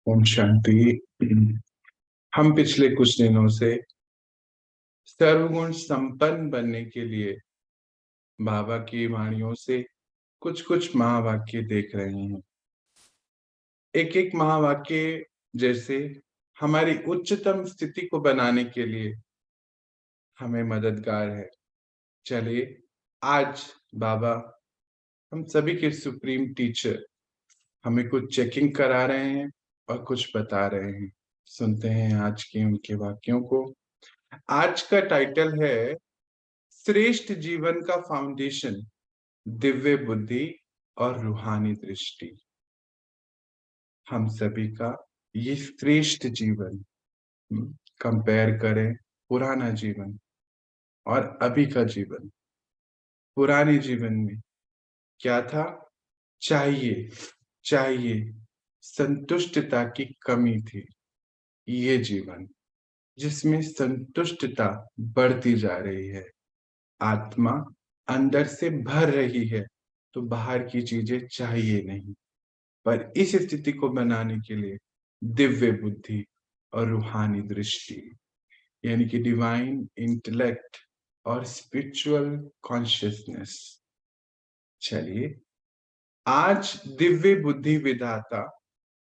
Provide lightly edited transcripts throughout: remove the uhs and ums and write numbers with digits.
ओम शांति। हम पिछले कुछ दिनों से सर्वगुण संपन्न बनने के लिए बाबा की वाणियों से कुछ कुछ महावाक्य देख रहे हैं। एक एक महावाक्य जैसे हमारी उच्चतम स्थिति को बनाने के लिए हमें मददगार है। चलिए, आज बाबा हम सभी के सुप्रीम टीचर हमें कुछ चेकिंग करा रहे हैं और कुछ बता रहे हैं। सुनते हैं आज के उनके वाक्यों को। आज का टाइटल है श्रेष्ठ जीवन का फाउंडेशन, दिव्य बुद्धि और रूहानी दृष्टि। हम सभी का ये श्रेष्ठ जीवन कंपेयर करें पुराना जीवन और अभी का जीवन। पुराने जीवन में क्या था? चाहिए चाहिए संतुष्टता की कमी थी। ये जीवन जिसमें संतुष्टता बढ़ती जा रही है, आत्मा अंदर से भर रही है, तो बाहर की चीजें चाहिए नहीं। पर इस स्थिति को बनाने के लिए दिव्य बुद्धि और रूहानी दृष्टि यानी कि डिवाइन इंटेलेक्ट और स्पिरिचुअल कॉन्शियसनेस। चलिए, आज दिव्य बुद्धि विधाता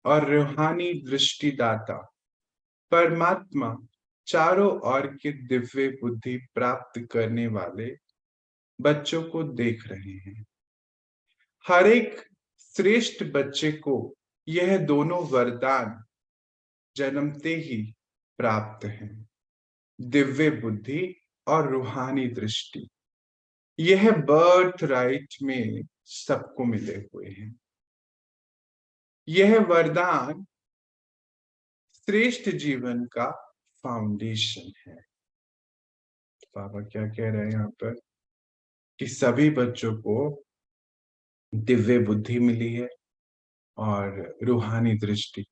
और रूहानी दृष्टिदाता परमात्मा चारों ओर के दिव्य बुद्धि प्राप्त करने वाले बच्चों को देख रहे हैं। हर एक श्रेष्ठ बच्चे को यह दोनों वरदान जन्मते ही प्राप्त हैं, दिव्य बुद्धि और रूहानी दृष्टि। यह बर्थ राइट में सबको मिले हुए हैं। यह वरदान श्रेष्ठ जीवन का फाउंडेशन है। बाबा क्या कह रहे हैं यहाँ पर कि सभी बच्चों को दिव्य बुद्धि मिली है और रूहानी दृष्टि।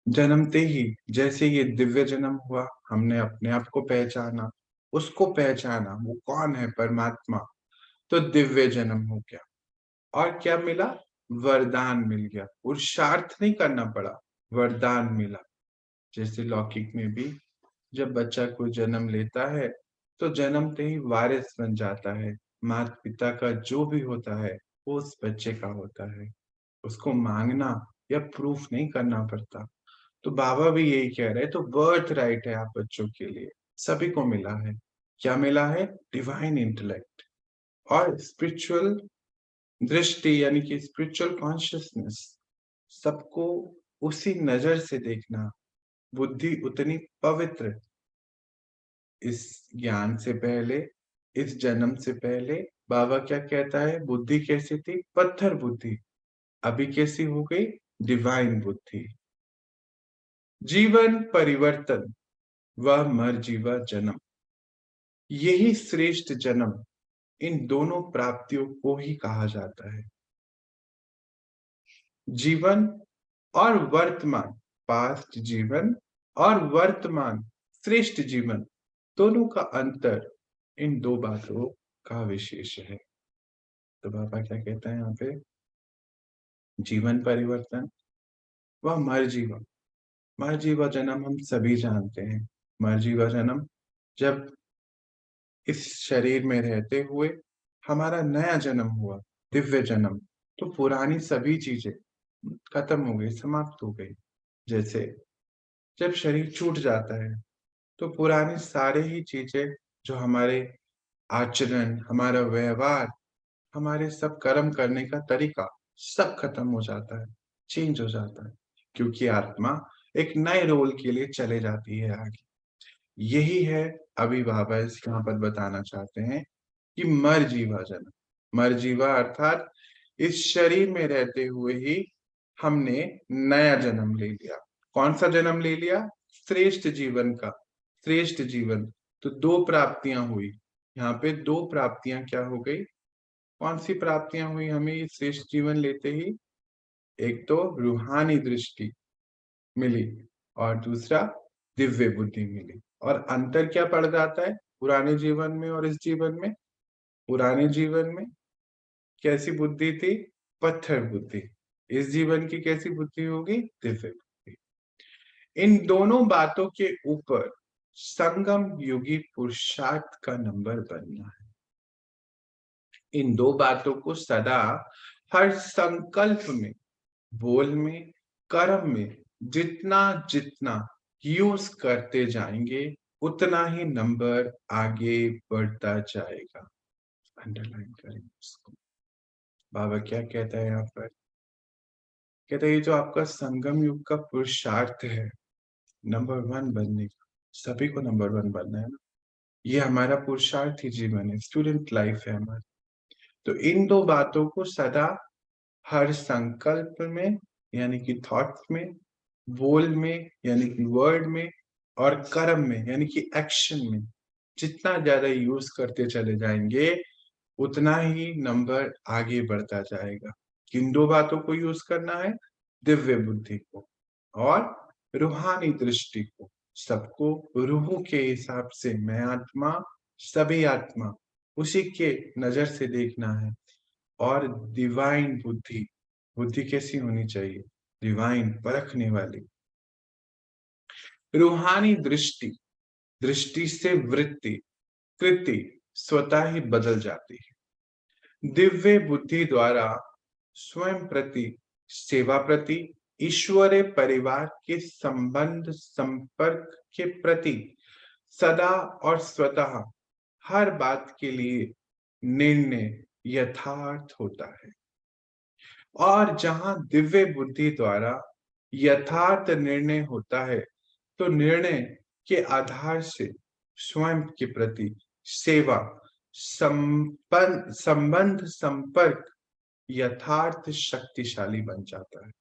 जन्मते ही जैसे ये दिव्य जन्म हुआ, हमने अपने आप को पहचाना, उसको पहचाना, वो कौन है? परमात्मा। तो दिव्य जन्म हो गया और क्या मिला? वरदान मिल गया। पुरुषार्थ नहीं करना पड़ा, वरदान मिला। जैसे लौकिक में भी जब बच्चा कोई जन्म लेता है तो जन्मते ही वारिस बन जाता है। माता पिता का जो भी होता है वो उस बच्चे का होता है, उसको मांगना या प्रूफ नहीं करना पड़ता। तो बाबा भी यही कह रहे हैं। तो बर्थ राइट है आप बच्चों के लिए, सभी को मिला है। क्या मिला है? डिवाइन इंटेलेक्ट और स्पिरिचुअल दृष्टि यानी कि स्पिरिचुअल कॉन्शियसनेस। सबको उसी नजर से देखना, बुद्धि उतनी पवित्र। इस ज्ञान से पहले, इस जन्म से पहले बाबा क्या कहता है? बुद्धि कैसी थी? पत्थर बुद्धि। अभी कैसी हो गई? डिवाइन बुद्धि। जीवन परिवर्तन व मरजीवा जन्म, यही श्रेष्ठ जन्म इन दोनों प्राप्तियों को ही कहा जाता है। जीवन और वर्तमान, पास्ट जीवन और वर्तमान श्रेष्ठ जीवन, दोनों का अंतर इन दो बातों का विशेष है। तो बाबा क्या कहता है यहाँ पे? जीवन परिवर्तन व मरजीवा। मरजीवा जन्म हम सभी जानते हैं। मरजीवा जन्म जब इस शरीर में रहते हुए हमारा नया जन्म हुआ, दिव्य जन्म, तो पुरानी सभी चीजें खत्म हो गई, समाप्त हो गई। जैसे जब शरीर छूट जाता है तो पुरानी सारे ही चीजें, जो हमारे आचरण, हमारा व्यवहार, हमारे सब कर्म करने का तरीका, सब खत्म हो जाता है, चेंज हो जाता है, क्योंकि आत्मा एक नए रोल के लिए चले जाती है आगे। यही है अभी बाबा इस यहाँ पर बताना चाहते हैं कि मरजीवा जन्म। मरजीवा अर्थात इस शरीर में रहते हुए ही हमने नया जन्म ले लिया। कौन सा जन्म ले लिया? श्रेष्ठ जीवन का। श्रेष्ठ जीवन, तो दो प्राप्तियां हुई यहाँ पे। दो प्राप्तियां क्या हो गई? कौन सी प्राप्तियां हुई हमें ये श्रेष्ठ जीवन लेते ही? एक तो रूहानी दृष्टि मिली और दूसरा दिव्य बुद्धि मिली। और अंतर क्या पड़ जाता है पुराने जीवन में और इस जीवन में? पुराने जीवन में कैसी बुद्धि थी? पत्थर बुद्धि। इस जीवन की कैसी बुद्धि होगी? दिव्य बुद्धि। इन दोनों बातों के ऊपर संगम युगी पुरुषार्थ का नंबर बनना है। इन दो बातों को सदा हर संकल्प में, बोल में, कर्म में जितना जितना यूज करते जाएंगे उतना ही नंबर आगे बढ़ता जाएगा। अंडरलाइन करें उसको। बाबा क्या कहता है यहाँ पर? कहते हैं ये जो आपका संगम युग का पुरुषार्थ है नंबर 1 बनने का, सभी को नंबर 1 बनना है ना, ये हमारा पुरुषार्थ ही जीवन है, स्टूडेंट लाइफ है हमारी। तो इन दो बातों को सदा हर संकल्प में यानी कि थॉट्स में, बोल में यानी कि वर्ड में, और कर्म में यानी कि एक्शन में जितना ज्यादा यूज करते चले जाएंगे उतना ही नंबर आगे बढ़ता जाएगा। किन दो बातों को यूज करना है? दिव्य बुद्धि को और रूहानी दृष्टि को। सबको रूह के हिसाब से, मैं आत्मा, सभी आत्मा, उसी के नजर से देखना है। और डिवाइन बुद्धि, बुद्धि कैसी होनी चाहिए? डिवाइन, परखने वाली। रूहानी दृष्टि, दृष्टि से वृत्ति, कृति स्वतः ही बदल जाती है। दिव्य बुद्धि द्वारा स्वयं प्रति, सेवा प्रति, ईश्वरीय परिवार के संबंध संपर्क के प्रति सदा और स्वतः हर बात के लिए निर्णय यथार्थ होता है। और जहां दिव्य बुद्धि द्वारा यथार्थ निर्णय होता है तो निर्णय के आधार से स्वयं के प्रति सेवा, संबंध संपर्क यथार्थ शक्तिशाली बन जाता है।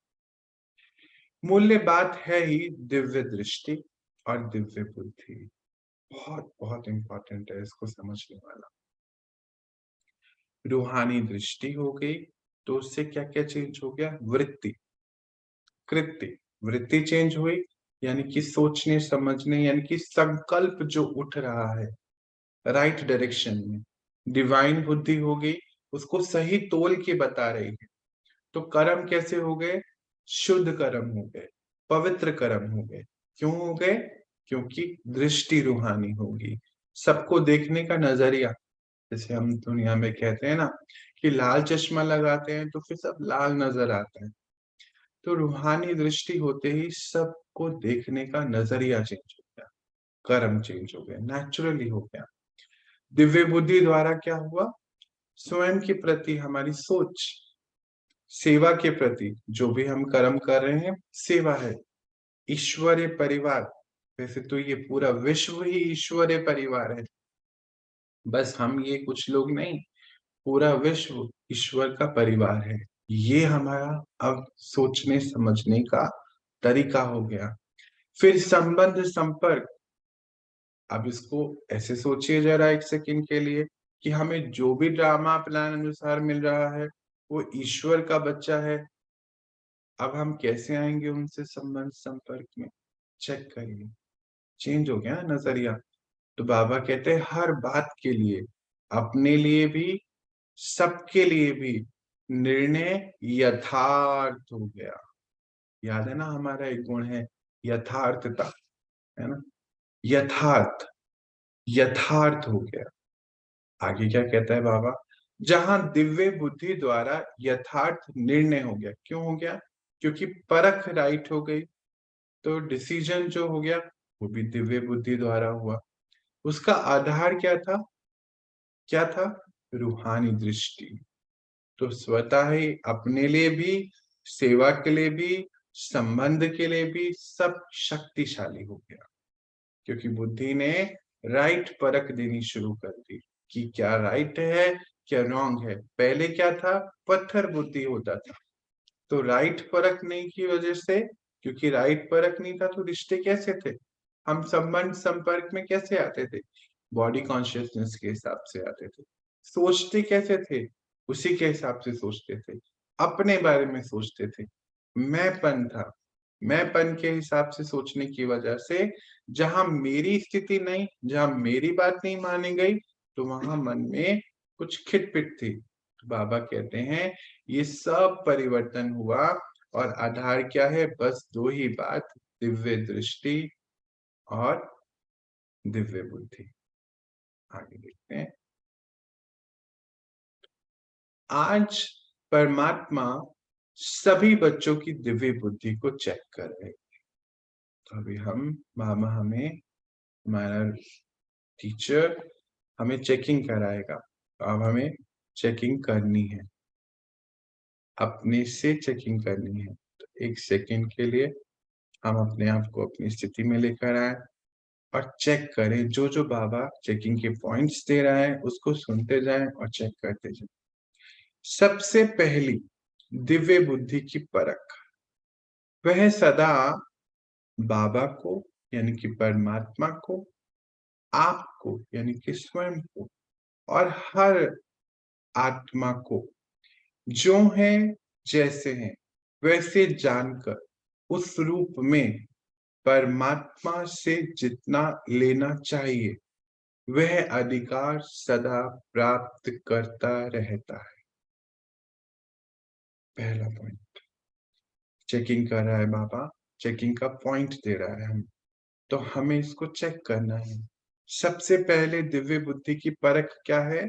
मूल्य बात है ही दिव्य दृष्टि और दिव्य बुद्धि। बहुत बहुत इंपॉर्टेंट है इसको समझने वाला। रूहानी दृष्टि हो गई तो उससे क्या क्या चेंज हो गया? वृत्ति, कृत्य, वृत्ति चेंज हुई यानी कि सोचने समझने यानी कि संकल्प जो उठ रहा है राइट डायरेक्शन में। डिवाइन बुद्धि हो गई, उसको सही तोल के बता रही है। तो कर्म कैसे हो गए? शुद्ध कर्म हो गए, पवित्र कर्म हो गए। क्यों हो गए? क्योंकि दृष्टि रूहानी होगी। सबको देखने का नजरिया, जैसे हम दुनिया में कहते हैं ना कि लाल चश्मा लगाते हैं तो फिर सब लाल नजर आता है। तो रूहानी दृष्टि होते ही सबको देखने का नजरिया चेंज हो गया, कर्म चेंज हो गया, नेचुरली हो गया। दिव्य बुद्धि द्वारा क्या हुआ? स्वयं के प्रति हमारी सोच, सेवा के प्रति जो भी हम कर्म कर रहे हैं सेवा है। ईश्वरीय परिवार, वैसे तो ये पूरा विश्व ही ईश्वरीय परिवार है, बस हम ये कुछ लोग नहीं, पूरा विश्व ईश्वर का परिवार है। ये हमारा अब सोचने समझने का तरीका हो गया। फिर संबंध संपर्क, अब इसको ऐसे सोचिए जरा एक सेकंड के लिए कि हमें जो भी ड्रामा प्लान अनुसार मिल रहा है वो ईश्वर का बच्चा है। अब हम कैसे आएंगे उनसे संबंध संपर्क में? चेक करिए, चेंज हो गया नजरिया। तो बाबा कहते हैं हर बात के लिए, अपने लिए भी, सबके लिए भी निर्णय यथार्थ हो गया। याद है ना हमारा एक गुण है यथार्थता, है ना? यथार्थ, यथार्थ हो गया। आगे क्या कहता है बाबा? जहां दिव्य बुद्धि द्वारा यथार्थ निर्णय हो गया। क्यों हो गया? क्योंकि परख राइट हो गई, तो डिसीजन जो हो गया वो भी दिव्य बुद्धि द्वारा हुआ। उसका आधार क्या था? क्या था? रूहानी दृष्टि। तो स्वतः ही अपने लिए भी, सेवा के लिए भी, संबंध के लिए भी सब शक्तिशाली हो गया, क्योंकि बुद्धि ने राइट परख देनी शुरू कर दी कि क्या राइट है क्या रॉन्ग है। पहले क्या था? पत्थर बुद्धि होता था। तो राइट परख नहीं की वजह से, क्योंकि राइट परख नहीं था तो रिश्ते कैसे थे? हम संबंध संपर्क में कैसे आते थे? बॉडी कॉन्शियसनेस के हिसाब से आते थे। सोचते कैसे थे? उसी के हिसाब से सोचते थे, अपने बारे में सोचते थे। मैंपन था, मैंपन के हिसाब से सोचने की वजह से जहां मेरी स्थिति नहीं, जहां मेरी बात नहीं मानी गई, तो वहां मन में कुछ खिटपिट थी। तो बाबा कहते हैं ये सब परिवर्तन हुआ और आधार क्या है? बस दो ही बात, दिव्य दृष्टि और दिव्य बुद्धि। आगे देखते हैं। आज परमात्मा सभी बच्चों की दिव्य बुद्धि को चेक कर रहे हैं। तो अभी मामा हमें, हमारा टीचर हमें चेकिंग कराएगा। अब हमें चेकिंग करनी है, अपने से चेकिंग करनी है। तो 1 सेकंड के लिए हम अपने आप को अपनी स्थिति में लेकर आए और चेक करें। जो जो बाबा चेकिंग के पॉइंट्स दे रहा है उसको सुनते जाएं और चेक करते जाएं। सबसे पहली दिव्य बुद्धि की परख, वह सदा बाबा को यानी कि परमात्मा को, आपको यानी कि स्वयं को और हर आत्मा को जो है जैसे हैं वैसे जानकर उस रूप में परमात्मा से जितना लेना चाहिए वह अधिकार सदा प्राप्त करता रहता है। पहला पॉइंट चेकिंग कर रहा है बाबा, चेकिंग का पॉइंट दे रहा है हम, तो हमें इसको चेक करना है। सबसे पहले दिव्य बुद्धि की परख क्या है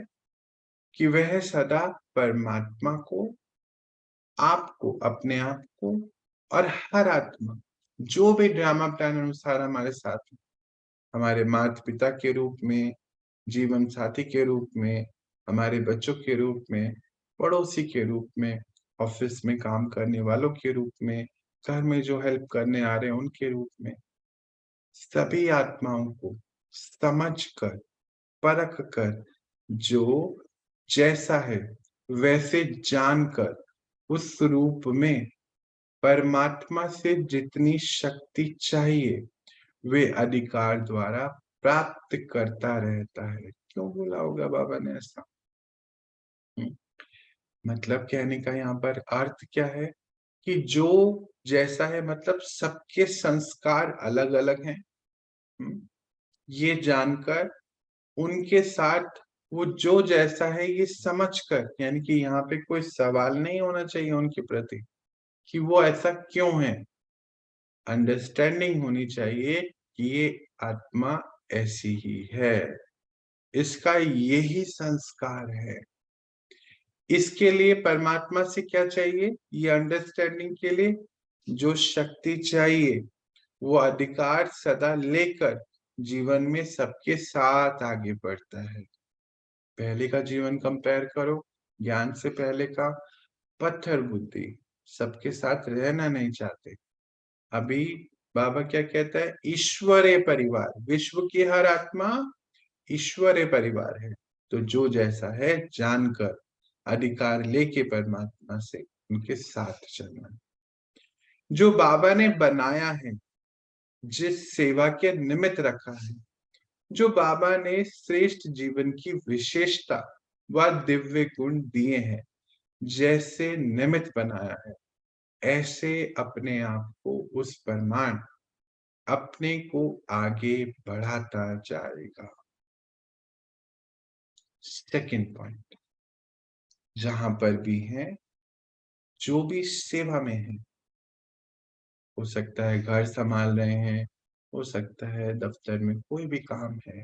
कि वह सदा परमात्मा को, आपको, अपने आप को और हर आत्मा जो भी ड्रामा प्लान अनुसार हमारे साथ है, हमारे माता पिता के रूप में, जीवन साथी के रूप में, हमारे बच्चों के रूप में, पड़ोसी के रूप में, ऑफिस में काम करने वालों के रूप में, घर में जो हेल्प करने आ रहे हैं उनके रूप में, सभी आत्माओं को समझकर, परख कर, जो जैसा है वैसे जानकर उस रूप में परमात्मा से जितनी शक्ति चाहिए वे अधिकार द्वारा प्राप्त करता रहता है। क्यों बोला होगा बाबा ने ऐसा? मतलब कहने का यहाँ पर अर्थ क्या है कि जो जैसा है, मतलब सबके संस्कार अलग अलग हैं। ये जानकर उनके साथ वो जो जैसा है ये समझकर, यानी कि यहाँ पे कोई सवाल नहीं होना चाहिए उनके प्रति कि वो ऐसा क्यों है। अंडरस्टैंडिंग होनी चाहिए कि ये आत्मा ऐसी ही है, इसका यही संस्कार है। इसके लिए परमात्मा से क्या चाहिए? ये अंडरस्टैंडिंग के लिए जो शक्ति चाहिए वो अधिकार सदा लेकर जीवन में सबके साथ आगे बढ़ता है। पहले का जीवन कंपेयर करो ज्ञान से पहले का, पत्थर बुद्धि, सबके साथ रहना नहीं चाहते। अभी बाबा क्या कहता है? ईश्वरीय परिवार, विश्व की हर आत्मा ईश्वरीय परिवार है। तो जो जैसा है जानकर अधिकार लेके परमात्मा से उनके साथ चलना। जो बाबा ने बनाया है, जिस सेवा के निमित्त रखा है, जो बाबा ने श्रेष्ठ जीवन की विशेषता व दिव्य गुण दिए हैं, जैसे निमित्त बनाया है, ऐसे अपने आप को उस परमाण अपने को आगे बढ़ाता जाएगा। सेकंड पॉइंट, जहां पर भी है, जो भी सेवा में है, हो सकता है घर संभाल रहे हैं, हो सकता है दफ्तर में कोई भी काम है,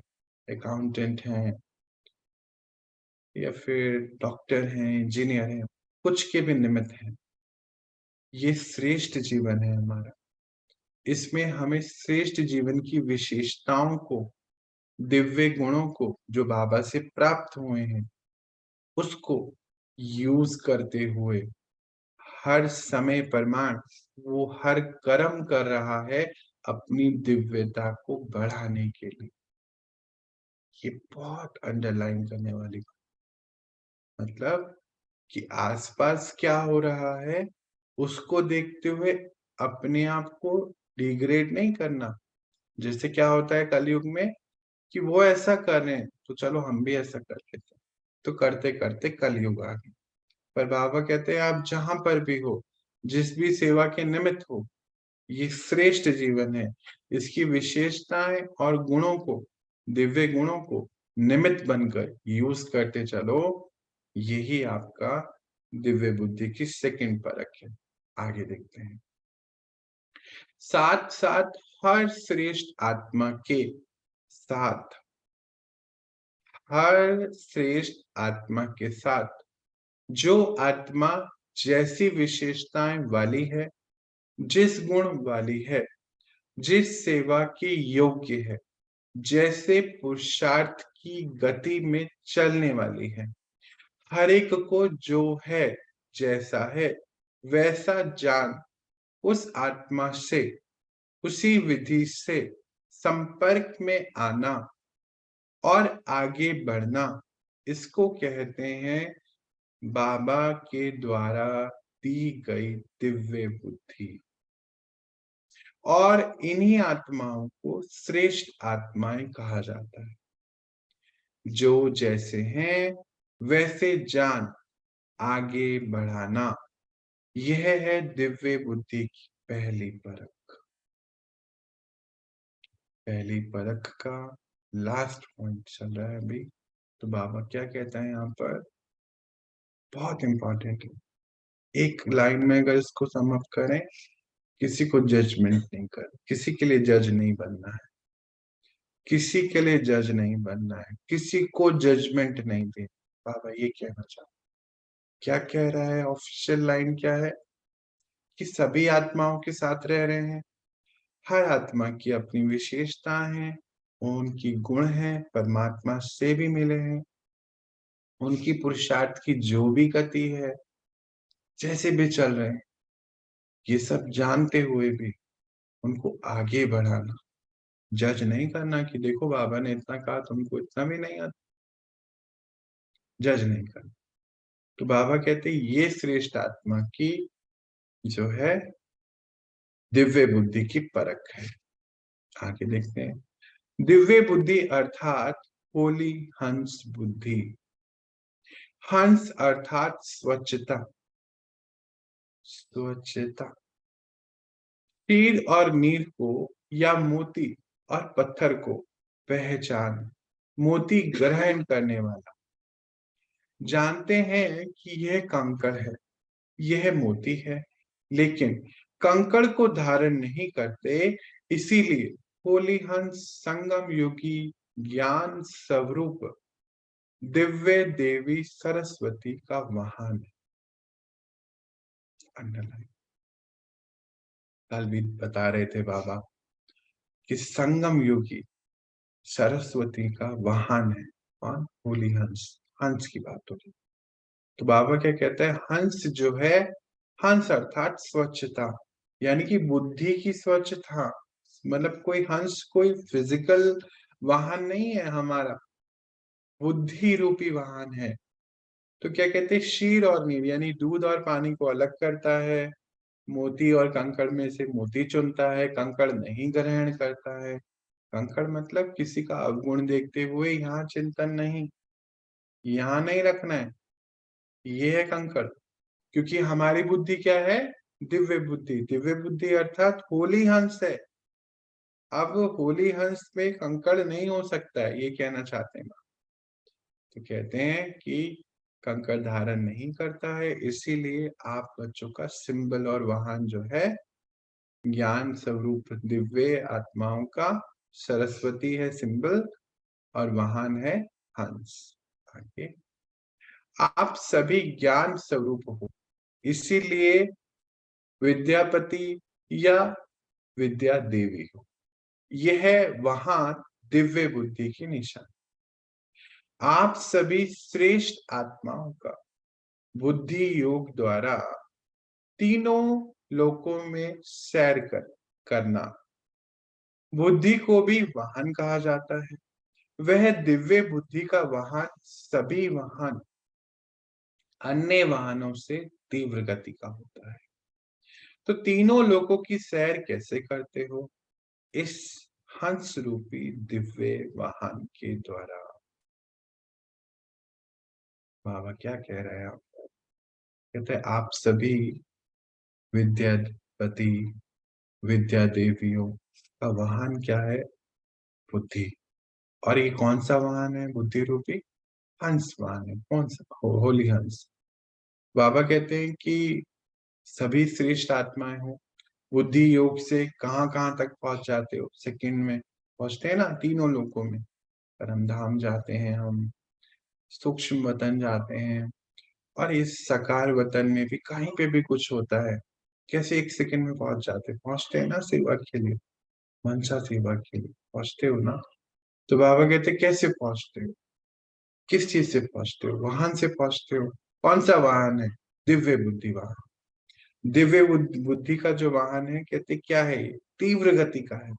अकाउंटेंट हैं या फिर डॉक्टर हैं, इंजीनियर हैं, कुछ के भी निमित्त हैं, ये श्रेष्ठ जीवन है हमारा। इसमें हमें श्रेष्ठ जीवन की विशेषताओं को, दिव्य गुणों को जो बाबा से प्राप्त हुए हैं उसको यूज करते हुए हर समय परमाण वो हर कर्म कर रहा है अपनी दिव्यता को बढ़ाने के लिए। ये बहुत अंडरलाइन करने वाली बात, मतलब कि आसपास क्या हो रहा है उसको देखते हुए अपने आप को डिग्रेड नहीं करना। जैसे क्या होता है कलयुग में कि वो ऐसा कर रहे हैं तो चलो हम भी ऐसा कर लेते हैं, तो करते करते कलयुग आ गया। पर बाबा कहते हैं आप जहां पर भी हो, जिस भी सेवा के निमित्त हो, ये श्रेष्ठ जीवन है। इसकी विशेषताएं और गुणों को, दिव्य गुणों को निमित्त बनकर यूज करते चलो, यही आपका दिव्य बुद्धि की सेकंड परख है। आगे देखते हैं। साथ साथ हर श्रेष्ठ आत्मा के साथ, हर श्रेष्ठ आत्मा के साथ जो आत्मा जैसी विशेषताएं वाली है, जिस गुण वाली है, जिस सेवा के योग्य है, जैसे पुरुषार्थ की गति में चलने वाली है, हर एक को जो है, जैसा है वैसा जान उस आत्मा से, उसी विधि से संपर्क में आना और आगे बढ़ना, इसको कहते हैं बाबा के द्वारा दी गई दिव्य बुद्धि। और इन्हीं आत्माओं को श्रेष्ठ आत्माएं कहा जाता है, जो जैसे हैं वैसे जान आगे बढ़ाना। यह है दिव्य बुद्धि की पहली परख। पहली परख का लास्ट पॉइंट चल रहा है अभी। तो बाबा क्या कहता है यहाँ पर, बहुत इंपॉर्टेंट है। एक लाइन में अगर इसको सम अप करें, किसी को जजमेंट नहीं कर, किसी के लिए जज नहीं बनना है, किसी के लिए जज नहीं बनना है, किसी को जजमेंट नहीं दे। बाबा ये कहना चाहता, क्या कह रहा है, ऑफिशियल लाइन क्या है कि सभी आत्माओं के साथ रह रहे हैं, हर आत्मा की अपनी विशेषताएं हैं, उनकी गुण हैं, परमात्मा से भी मिले हैं, उनकी पुरुषार्थ की जो भी गति है, जैसे भी चल रहे हैं, ये सब जानते हुए भी उनको आगे बढ़ाना, जज नहीं करना कि देखो बाबा ने इतना कहा, तुमको इतना भी नहीं आता, जज नहीं करना। तो बाबा कहते हैं ये श्रेष्ठ आत्मा की जो है दिव्य बुद्धि की परख है। आगे देखते हैं। दिव्य बुद्धि अर्थात होली हंस बुद्धि। हंस अर्थात स्वच्छता, स्वच्छता। तीर और नीर को या मोती और पत्थर को पहचान, मोती ग्रहण करने वाला। जानते हैं कि यह कंकड़ है, यह मोती है, लेकिन कंकड़ को धारण नहीं करते, इसीलिए होली हंस संगम युगी ज्ञान स्वरूप दिव्य देवी सरस्वती का वाहन है। अंडरलाइन। कल भी बता रहे थे बाबा कि संगम युगी सरस्वती का वाहन है कौन, होली हंस। हंस की बात हो रही। तो बाबा क्या कहते हैं, हंस जो है, हंस अर्थात स्वच्छता, यानी कि बुद्धि की स्वच्छता। मतलब कोई हंस कोई फिजिकल वाहन नहीं है हमारा, बुद्धि रूपी वाहन है। तो क्या कहते हैं, क्षीर और नीर यानी दूध और पानी को अलग करता है, मोती और कंकड़ में से मोती चुनता है, कंकड़ नहीं ग्रहण करता है। कंकड़ मतलब किसी का अवगुण देखते हुए यहाँ चिंतन नहीं, यहाँ नहीं रखना है, ये है कंकड़। क्योंकि हमारी बुद्धि क्या है, दिव्य बुद्धि। दिव्य बुद्धि अर्थात होली हंस है। अब होली हंस में कंकड़ नहीं हो सकता है, ये कहना चाहते हैं। तो कहते हैं कि कंकड़ धारण नहीं करता है, इसीलिए आप बच्चों का सिंबल और वाहन जो है ज्ञान स्वरूप दिव्य आत्माओं का सरस्वती है सिंबल, और वाहन है हंस। आगे, आप सभी ज्ञान स्वरूप हो, इसीलिए विद्यापति या विद्या देवी हो। यह वहां दिव्य बुद्धि की निशान। आप सभी श्रेष्ठ आत्माओं का बुद्धि योग द्वारा तीनों लोकों में सैर करना। बुद्धि को भी वाहन कहा जाता है। वह दिव्य बुद्धि का वाहन सभी वाहन अन्य वाहनों से तीव्र गति का होता है। तो तीनों लोकों की सैर कैसे करते हो, इस हंस रूपी दिव्य वाहन के द्वारा। बाबा क्या कह रहे हैं आप, कहते हैं आप सभी विद्यापति विद्या देवियों का वाहन क्या है, बुद्धि। और ये कौन सा वाहन है, बुद्धि रूपी हंस वाहन है। कौन सा, होली हंस। बाबा कहते हैं कि सभी श्रेष्ठ आत्माएं हो, बुद्धि योग से कहाँ कहाँ तक पहुंच जाते हो, सेकंड में पहुंचते हैं ना, तीनों लोकों में। परम धाम जाते हैं हम, सूक्ष्म वतन जाते हैं, और इस साकार वतन में भी कहीं पे भी कुछ होता है, कैसे एक सेकंड में पहुंचते हैं ना, सेवा के लिए, मनसा सेवा के लिए पहुंचते हो ना। तो बाबा कहते कैसे पहुंचते हो, किस चीज से पहुंचते हो, वाहन से पहुंचते हो। कौन सा वाहन है? दिव्य बुद्धि वाहन। दिव्य बुद्धि का जो वाहन है, कहते क्या है ये? तीव्र गति का है,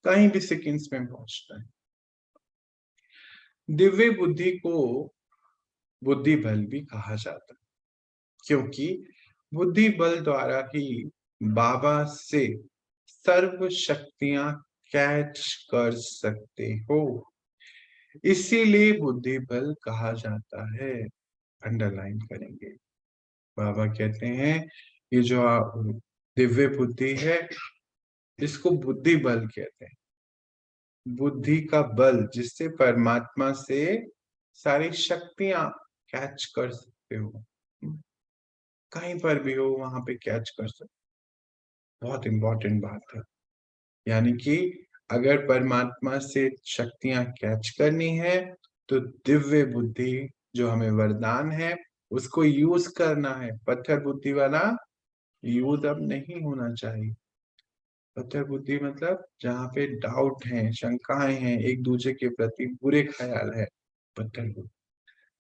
कहीं भी सेकंड्स में पहुंचता है। दिव्य बुद्धि को बुद्धि बल भी कहा जाता है, क्योंकि बुद्धि बल द्वारा ही बाबा से सर्व शक्तियां कैच कर सकते हो, इसीलिए बुद्धि बल कहा जाता है। अंडरलाइन करेंगे। बाबा कहते हैं ये जो दिव्य बुद्धि है, इसको बुद्धि बल कहते हैं। बुद्धि का बल जिससे परमात्मा से सारी शक्तियां कैच कर सकते हो, कहीं पर भी हो वहां पे कैच कर सकते। बहुत इंपॉर्टेंट बात है। यानी कि अगर परमात्मा से शक्तियां कैच करनी है, तो दिव्य बुद्धि जो हमें वरदान है उसको यूज करना है। पत्थर बुद्धि वाला यूज अब नहीं होना चाहिए। पत्थर बुद्धि मतलब जहाँ पे डाउट है, शंकाएं हैं, एक दूसरे के प्रति बुरे ख्याल है, पत्थर बुद्धि।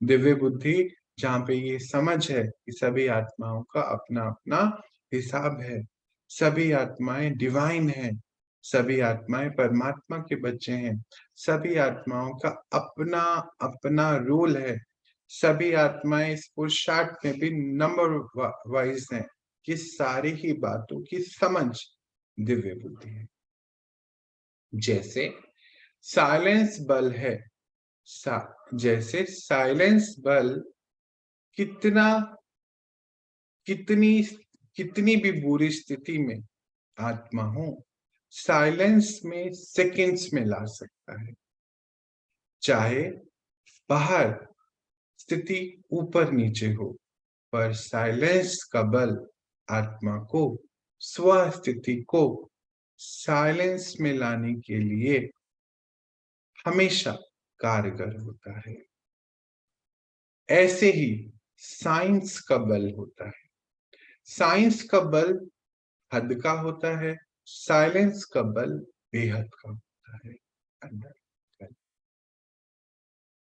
दिव्य बुद्धि जहाँ पे ये समझ है कि सभी आत्माओं का अपना अपना हिसाब है, सभी आत्माएं डिवाइन हैं, सभी आत्माएं परमात्मा के बच्चे हैं, सभी आत्माओं का अपना अपना रोल है, सभी आत्माएं इस पुरुषार्थ में भी नंबर वाइज हैं, कि सारी ही बातों की समझ दिव्य बुद्धि है। जैसे साइलेंस बल है, जैसे साइलेंस बल कितना कितनी कितनी भी बुरी स्थिति में आत्मा हो, साइलेंस में सेकंड्स में ला सकता है। चाहे बाहर स्थिति ऊपर नीचे हो, पर साइलेंस का बल आत्मा को, स्व स्थिति को साइलेंस में लाने के लिए हमेशा कारगर होता है। ऐसे ही साइंस का बल होता है। साइंस का बल हद का होता है, साइलेंस का बल बेहद का होता है।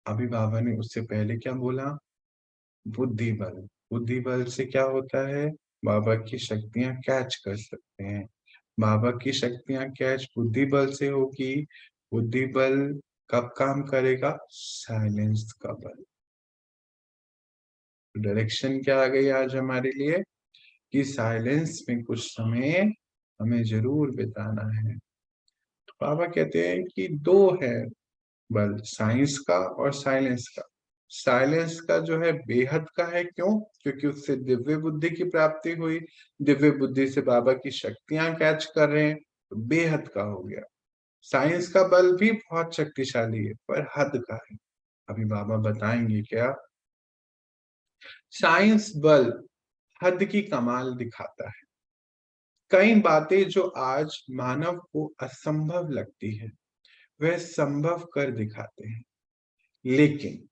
अभी बाबा ने उससे पहले क्या बोला? बुद्धि बल। बुद्धि बल से क्या होता है? बाबा की शक्तियां कैच कर सकते हैं। बाबा की शक्तियां कैच बुद्धि बल से होगी। बुद्धि बल कब काम करेगा? साइलेंस का बल। डायरेक्शन क्या आ गई आज हमारे लिए कि साइलेंस में कुछ समय हमें जरूर बिताना है। तो बाबा कहते हैं कि दो है बल, साइंस का और साइलेंस का। साइलेंस का जो है बेहद का है, क्यों? क्योंकि उससे दिव्य बुद्धि की प्राप्ति हुई, दिव्य बुद्धि से बाबा की शक्तियां कैच कर रहे हैं, तो बेहद का हो गया। साइंस का बल भी बहुत शक्तिशाली है, पर हद का है। अभी बाबा बताएंगे क्या। साइंस बल हद की कमाल दिखाता है। कई बातें जो आज मानव को असंभव लगती है, वह संभव कर दिखाते हैं। लेकिन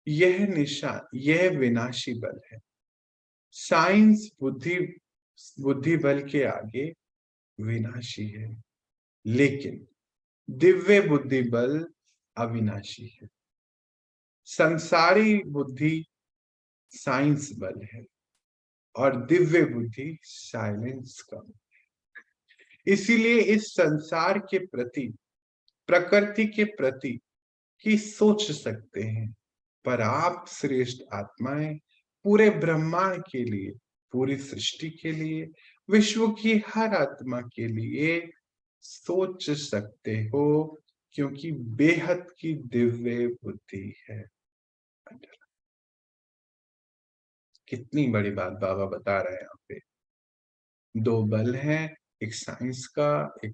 यह विनाशी बल है। साइंस बुद्धि बल के आगे विनाशी है, लेकिन दिव्य बुद्धि बल अविनाशी है। संसारी बुद्धि साइंस बल है, और दिव्य बुद्धि साइलेंस का। इसीलिए इस संसार के प्रति, प्रकृति के प्रति ही सोच सकते हैं, पर आप श्रेष्ठ आत्माएं पूरे ब्रह्मांड के लिए, पूरी सृष्टि के लिए, विश्व की हर आत्मा के लिए सोच सकते हो, क्योंकि बेहद की दिव्य बुद्धि है। कितनी बड़ी बात बाबा बता रहे हैं यहाँ पे। दो बल हैं, एक साइंस का, एक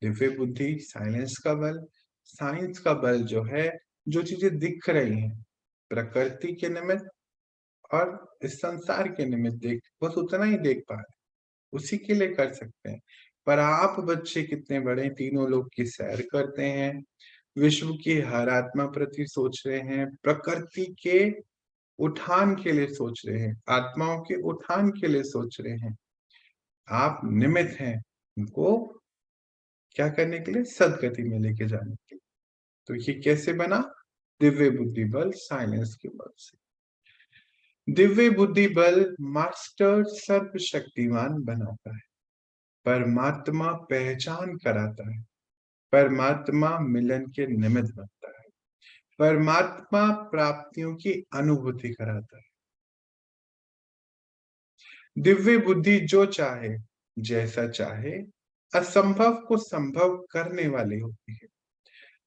दिव्य बुद्धि, साइलेंस का बल। साइंस का बल जो है, जो चीजें दिख रही हैं प्रकृति के निमित्त और इस संसार के निमित्त, देख बस उतना ही देख पा रहे, उसी के लिए कर सकते हैं। पर आप बच्चे कितने बड़े तीनों लोक की सैर करते हैं, विश्व की हर आत्मा प्रति सोच रहे हैं, प्रकृति के उत्थान के लिए सोच रहे हैं, आत्माओं के उत्थान के लिए सोच रहे हैं। आप निमित्त हैं उनको क्या करने के लिए? सद्गति में लेके जाने के लिए। तो ये कैसे बना? दिव्य बुद्धि बल साइलेंस के बल से। दिव्य बुद्धि बल मास्टर सर्वशक्तिमान बनाता है, परमात्मा पहचान कराता है, परमात्मा मिलन के निमित्त बनता है, परमात्मा प्राप्तियों की अनुभूति कराता है। दिव्य बुद्धि जो चाहे, जैसा चाहे, असंभव को संभव करने वाली होती है।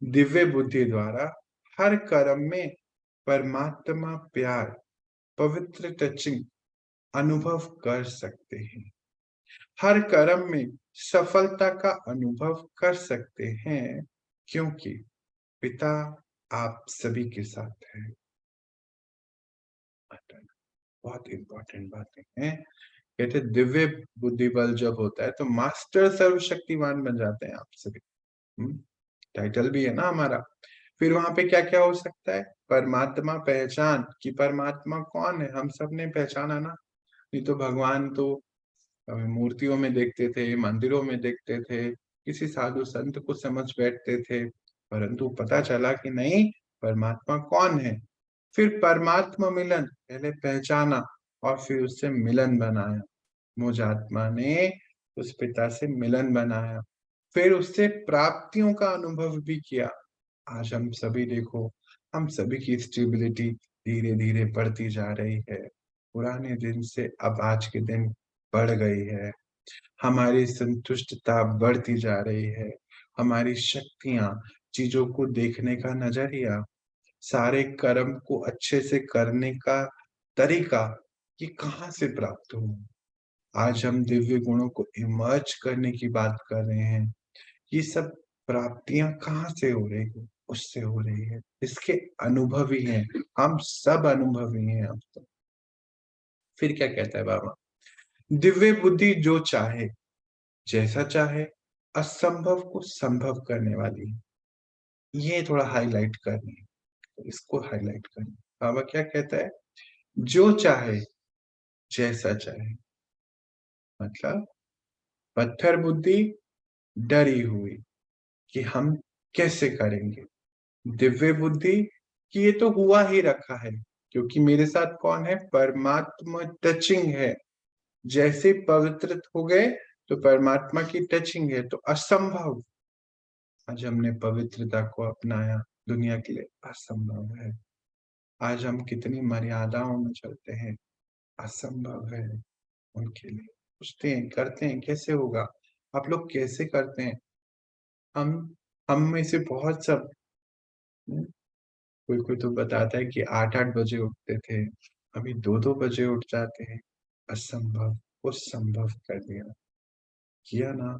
दिव्य बुद्धि द्वारा हर कर्म में परमात्मा प्यार, पवित्र टचिंग अनुभव कर सकते हैं। हर कर्म में सफलता का अनुभव कर सकते हैं, क्योंकि पिता आप सभी के साथ है। बहुत इंपॉर्टेंट बातें हैं। कहते दिव्य बुद्धि बल जब होता है तो मास्टर सर्वशक्तिमान बन जाते हैं आप सभी। टाइटल भी है ना हमारा। फिर वहां पे क्या क्या हो सकता है? परमात्मा पहचान, कि परमात्मा कौन है हम सब ने पहचाना ना। नहीं तो भगवान तो मूर्तियों में देखते थे, मंदिरों में देखते थे, किसी साधु संत को समझ बैठते थे, परंतु पता चला कि नहीं, परमात्मा कौन है। फिर परमात्मा मिलन, पहले पहचाना और फिर उससे मिलन बनाया। मुझ आत्मा ने उस पिता से मिलन बनाया, फिर उससे प्राप्तियों का अनुभव भी किया। आज हम सभी देखो, हम सभी की स्टेबिलिटी धीरे धीरे बढ़ती जा रही है। पुराने दिन से अब आज के दिन बढ़ गई है। हमारी संतुष्टता बढ़ती जा रही है। हमारी शक्तियां, चीजों को देखने का नजरिया, सारे कर्म को अच्छे से करने का तरीका, ये कहाँ से प्राप्त हो? आज हम दिव्य गुणों को इमर्ज करने की बात कर रहे हैं। ये सब प्राप्तियां कहाँ से हो रही है? उससे हो रही है। इसके अनुभवी हैं, हम सब अनुभवी हैं अब तो। फिर क्या कहता है बाबा? दिव्य बुद्धि जो चाहे, जैसा चाहे, असंभव को संभव करने वाली है। ये थोड़ा हाईलाइट करनी है, तो इसको हाईलाइट करनी। बाबा क्या कहता है? जो चाहे, जैसा चाहे, मतलब पत्थर बुद्धि डरी हुई कि हम कैसे करेंगे। दिव्य बुद्धि कि ये तो हुआ ही रखा है, क्योंकि मेरे साथ कौन है? परमात्मा टचिंग है। जैसे पवित्र हो गए तो परमात्मा की टचिंग है, तो असंभव। आज हमने पवित्रता को अपनाया, दुनिया के लिए असंभव है। आज हम कितनी मर्यादाओं में चलते हैं, असंभव है उनके लिए। पूछते हैं, करते हैं, कैसे होगा? आप लोग कैसे करते हैं? हम हम में से बहुत सब, कोई कोई तो बताता है कि 8-8 बजे उठते थे, अभी 2-2 बजे उठ जाते हैं। असंभव को संभव कर दिया, किया ना।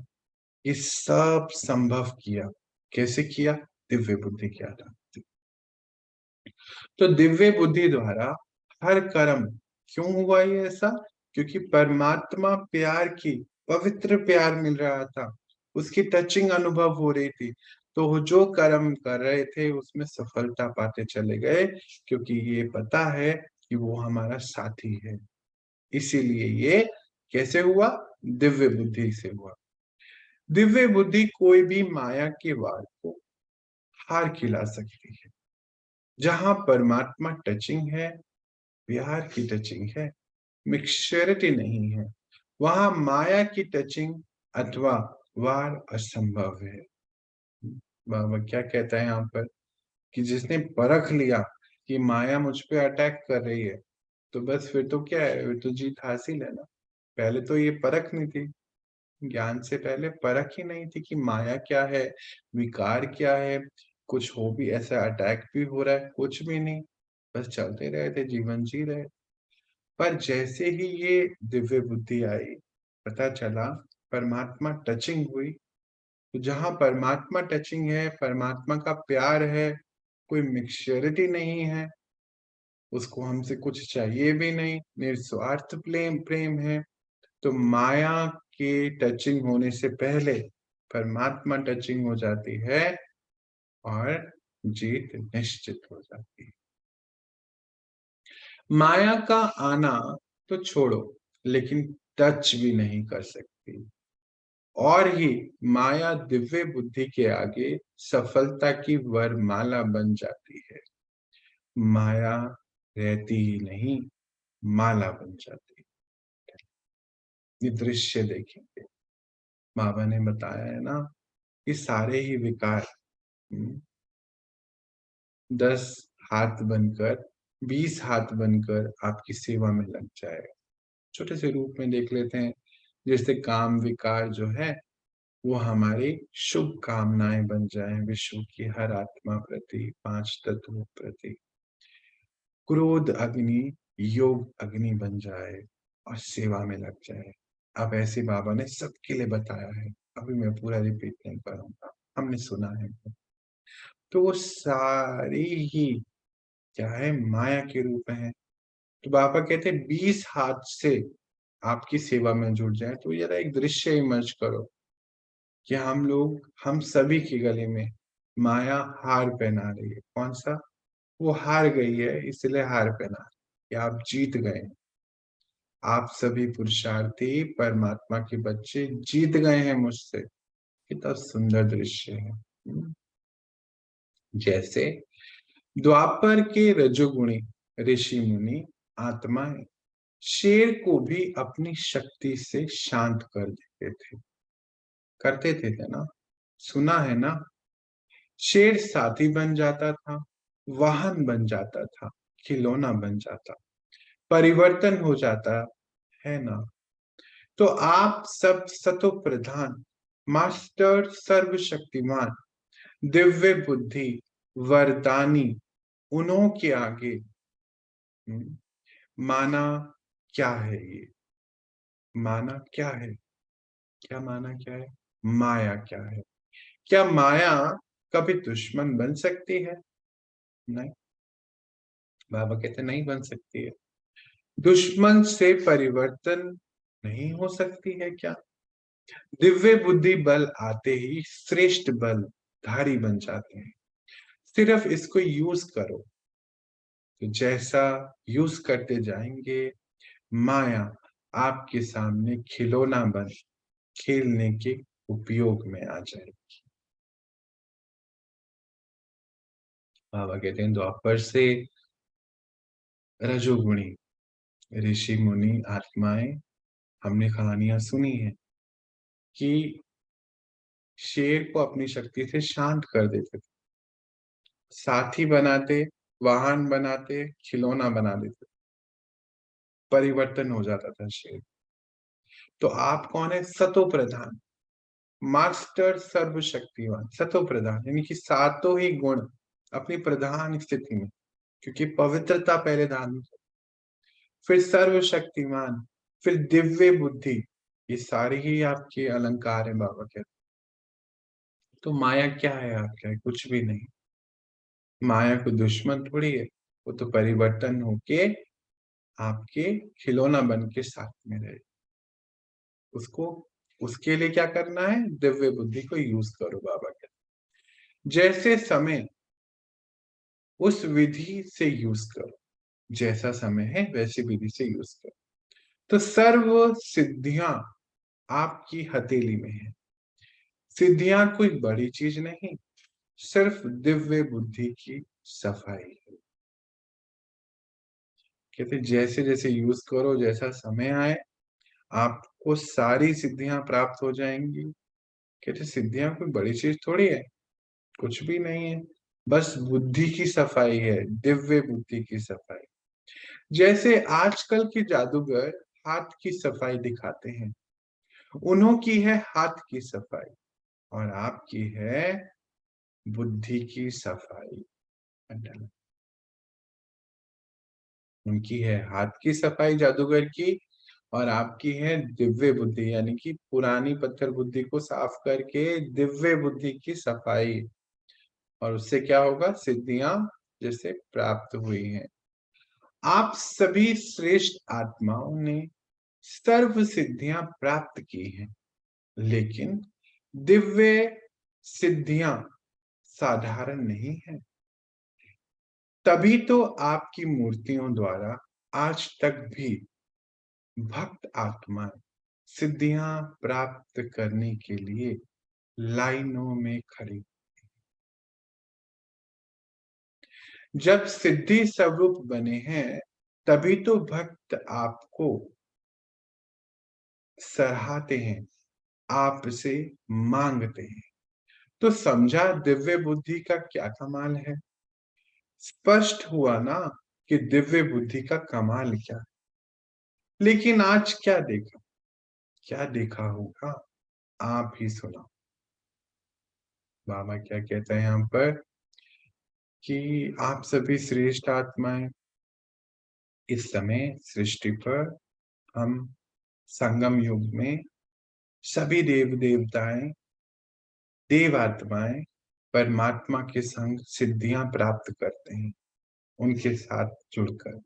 ये सब संभव किया। कैसे किया? दिव्य बुद्धि किया था। तो दिव्य बुद्धि द्वारा हर कर्म, क्यों हुआ ये ऐसा? क्योंकि परमात्मा प्यार की, पवित्र प्यार मिल रहा था, उसकी टचिंग अनुभव हो रही थी। तो जो कर्म कर रहे थे उसमें सफलता पाते चले गए, क्योंकि ये पता है कि वो हमारा साथी है। इसीलिए ये कैसे हुआ? दिव्य बुद्धि से हुआ। दिव्य बुद्धि कोई भी माया के वार को हार खिला सकती है। जहां परमात्मा टचिंग है, प्यार की टचिंग है, मिक्सचरिटी नहीं है, वहां माया की टचिंग अथवा वार असंभव है। बाबा क्या कहता है यहाँ पर? कि जिसने परख लिया कि माया मुझ पे अटैक कर रही है, तो बस फिर तो क्या है, फिर तो जीत हासिल है ना। पहले तो ये परख नहीं थी, ज्ञान से पहले परख ही नहीं थी कि माया क्या है, विकार क्या है, कुछ हो भी ऐसा अटैक भी हो रहा है, कुछ भी नहीं, बस चलते रहे थे, जीवन जी रहे। पर जैसे ही ये दिव्य बुद्धि आई, पता चला, परमात्मा टचिंग हुई, तो जहां परमात्मा टचिंग है, परमात्मा का प्यार है, कोई मिक्सचरिटी नहीं है, उसको हमसे कुछ चाहिए भी नहीं, निस्वार्थ प्रेम प्रेम है, तो माया के टचिंग होने से पहले परमात्मा टचिंग हो जाती है और जीत निश्चित हो जाती है। माया का आना तो छोड़ो, लेकिन टच भी नहीं कर सकती। और ही माया दिव्य बुद्धि के आगे सफलता की वरमाला बन जाती है। माया रहती ही नहीं, माला बन जाती है। ये दृश्य देखेंगे, बाबा ने बताया है ना कि सारे ही विकार 10 हाथ बनकर 20 हाथ बनकर आपकी सेवा में लग जाएगा। छोटे से रूप में देख लेते हैं, जैसे काम विकार जो है वो हमारी शुभ कामनाएं बन जाएं विश्व की हर आत्मा प्रति, 5 तत्वों प्रति। क्रोध अग्नि योग अग्नि बन जाए और सेवा में लग जाए। अब ऐसे बाबा ने सबके लिए बताया है, अभी मैं पूरा रिपीट नहीं करूंगा, हमने सुना है। तो वो सारी ही क्या है, माया के रूप में है। तो बाबा कहते हैं 20 हाथ से आपकी सेवा में जुड़ जाए। तो जरा एक दृश्य इमर्ज करो कि हम सभी के गले में माया हार पहना रही है। कौन सा? वो हार गई है, इसलिए हार पहना रही है कि आप जीत गए। आप सभी पुरुषार्थी परमात्मा के बच्चे जीत गए हैं मुझसे। कितना सुंदर दृश्य है। जैसे द्वापर के रजोगुणी ऋषि मुनि आत्माएं शेर को भी अपनी शक्ति से शांत कर देते थे, करते थे ना, सुना है ना। शेर साथी बन जाता था, वाहन बन जाता था, खिलौना बन जाता, परिवर्तन हो जाता है ना। तो आप सब सतो प्रधान, मास्टर सर्वशक्तिमान, दिव्य बुद्धि, वरदानी, उन्हों के आगे माना क्या है? ये माना क्या है? क्या माना क्या है? माया क्या है? क्या माया कभी दुश्मन बन सकती है? नहीं, बाबा कहते नहीं बन सकती है। दुश्मन से परिवर्तन नहीं हो सकती है क्या? दिव्य बुद्धि बल आते ही श्रेष्ठ बल धारी बन जाते हैं। सिर्फ इसको यूज करो। तो जैसा यूज करते जाएंगे, माया आपके सामने खिलौना बन खेलने के उपयोग में आ जाएगी। बाबा कहते हैं द्वापर से रजोगुणी ऋषि मुनि आत्माएं, हमने कहानियां सुनी है कि शेर को अपनी शक्ति से शांत कर देते थे, साथी बनाते, वाहन बनाते, खिलौना बना देते, परिवर्तन हो जाता था शेर। तो आप कौन है? सतो प्रधान, मास्टर सर्वशक्तिमान। सतो प्रधान यानी कि सातों ही गुण अपनी प्रधान स्थिति में, क्योंकि पवित्रता पहले धारण, फिर सर्वशक्तिमान, फिर दिव्य बुद्धि, ये सारी ही आपके अलंकार है बाबा के। तो माया क्या है आपका? कुछ भी नहीं। माया को दुश्मन थोड़ी है, वो तो परिवर्तन होके आपके खिलौना बन के साथ में रहे। उसको उसके लिए क्या करना है? दिव्य बुद्धि को यूज करो बाबा के। जैसे समय उस विधि से यूज करो, जैसा समय है वैसी विधि से यूज करो। तो सर्व सिद्धियां आपकी हथेली में है। सिद्धियां कोई बड़ी चीज नहीं, सिर्फ दिव्य बुद्धि की सफाई है। कहते जैसे जैसे यूज करो, जैसा समय आए आपको सारी सिद्धियां प्राप्त हो जाएंगी। कहते सिद्धियां कोई बड़ी चीज थोड़ी है, कुछ भी नहीं है, बस बुद्धि की सफाई है, दिव्य बुद्धि की सफाई। जैसे आजकल के जादूगर हाथ की सफाई दिखाते हैं, उन्हों की है हाथ की सफाई और आपकी है बुद्धि की सफाई। उनकी है हाथ की सफाई जादूगर की, और आपकी है दिव्य बुद्धि, यानी कि पुरानी पत्थर बुद्धि को साफ करके दिव्य बुद्धि की सफाई। और उससे क्या होगा? सिद्धियां जैसे प्राप्त हुई हैं। आप सभी श्रेष्ठ आत्माओं ने सर्व सिद्धियां प्राप्त की हैं, लेकिन दिव्य सिद्धियां साधारण नहीं है। तभी तो आपकी मूर्तियों द्वारा आज तक भी भक्त आत्माएं सिद्धियां प्राप्त करने के लिए लाइनों में खड़ी। जब सिद्धि स्वरूप बने हैं, तभी तो भक्त आपको सराहते हैं, आपसे मांगते हैं। तो समझा दिव्य बुद्धि का क्या कमाल है। स्पष्ट हुआ ना कि दिव्य बुद्धि का कमाल क्या है। लेकिन आज क्या देखा, क्या देखा होगा, आप ही सुना। बाबा क्या कहते हैं यहाँ पर कि आप सभी श्रेष्ठ आत्माएं, इस समय सृष्टि पर हम संगम युग में सभी देव देवताएं, देव आत्माएं परमात्मा के संग सिद्धियां प्राप्त करते हैं, उनके साथ जुड़कर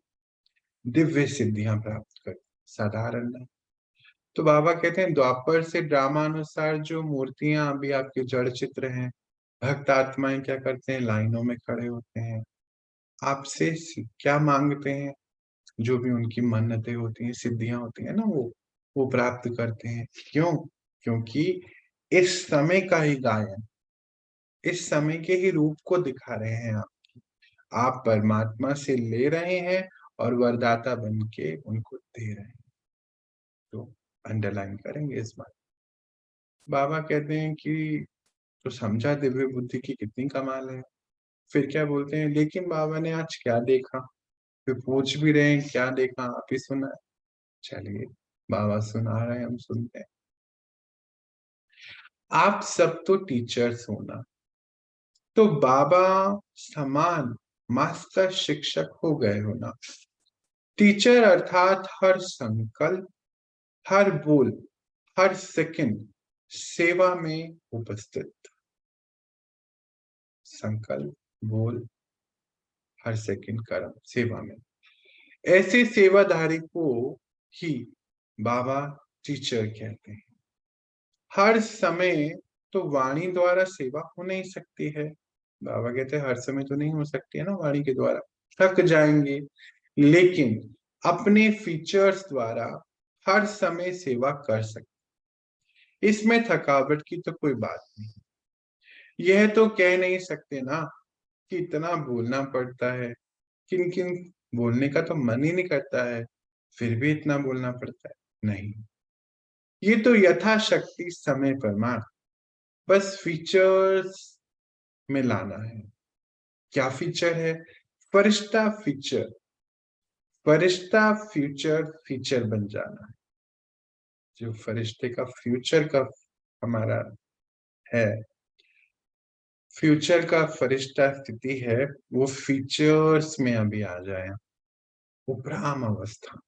दिव्य सिद्धियां प्राप्त करते, साधारण नहीं। तो बाबा कहते हैं द्वापर से ड्रामा अनुसार जो मूर्तियां अभी आपके जड़ चित्र हैं, भक्त आत्माएं क्या करते हैं, लाइनों में खड़े होते हैं, आपसे क्या मांगते हैं, जो भी उनकी मन्नतें होती हैं, सिद्धियां होती हैं ना, वो प्राप्त करते हैं। क्यों? क्योंकि इस समय का ही गायन, इस समय के ही रूप को दिखा रहे हैं आप परमात्मा से ले रहे हैं और वरदाता बन के उनको दे रहे हैं। तो अंडरलाइन करेंगे इस बात। बाबा कहते हैं कि तो समझा दिव्य बुद्धि की कितनी कमाल है। फिर क्या बोलते हैं, लेकिन बाबा ने आज क्या देखा। फिर पूछ भी रहे हैं क्या देखा, आप ही सुना। चलिए बाबा सुना रहे हैं, हम सुनते हैं। आप सब तो टीचर्स हो ना, तो बाबा समान मास्टर शिक्षक हो गए हो ना। टीचर अर्थात हर संकल्प, हर बोल, हर सेकंड सेवा में उपस्थित। संकल्प, बोल, हर सेकंड कर्म, सेवा में। ऐसे सेवाधारी को ही बाबा टीचर कहते हैं। हर समय तो वाणी द्वारा सेवा हो नहीं सकती है। बाबा कहते हैं हर समय तो नहीं हो सकती है ना वाणी के द्वारा, थक जाएंगे। लेकिन अपने फीचर्स द्वारा हर समय सेवा कर सकते, इसमें थकावट की तो कोई बात नहीं। यह तो कह नहीं सकते ना कि इतना बोलना पड़ता है, किन किन बोलने का तो मन ही नहीं करता है, फिर भी इतना बोलना पड़ता है। नहीं, ये तो यथाशक्ति समय पर मार, बस फीचर्स में लाना है। क्या फीचर है? फरिश्ता फीचर, फरिश्ता फ्यूचर फीचर बन जाना है। जो फरिश्ते का फ्यूचर का हमारा है, फ्यूचर का फरिश्ता स्थिति है, वो फीचर्स में अभी आ जाए। उपराम अवस्था,